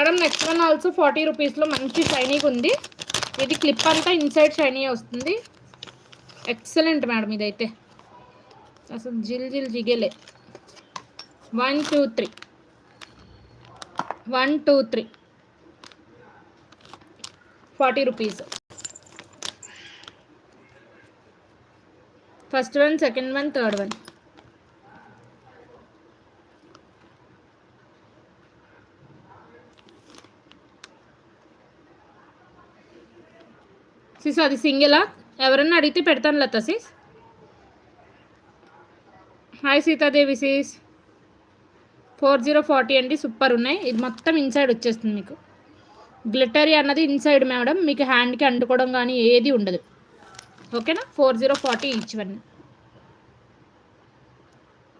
Madam next one also 40 రూపీస్లో మంచి షైనీగా ఉంది. ఇది క్లిప్ అంతా ఇన్సైడ్ షైనీ వస్తుంది. ఎక్సలెంట్ మేడం ఇదైతే అసలు జిల్ జిల్ జిగేలే. 1 2 3 1 2 3 40 rupees. First one, second one, third one. Sis అది సింగిలా? ఎవరన్నా అడిగితే పెడతాను Latha sis. Hi Sitadevi sis. 4040 అండి, సూపర్ ఉన్నాయి. ఇది మొత్తం ఇన్సైడ్ వచ్చేస్తుంది మీకు. గ్లిటరీ అన్నది ఇన్సైడ్ మేడం, మీకు హ్యాండ్కి అంటుకోవడం కానీ ఏది ఉండదు. ఓకేనా? 4040 ఈచ్ వన్.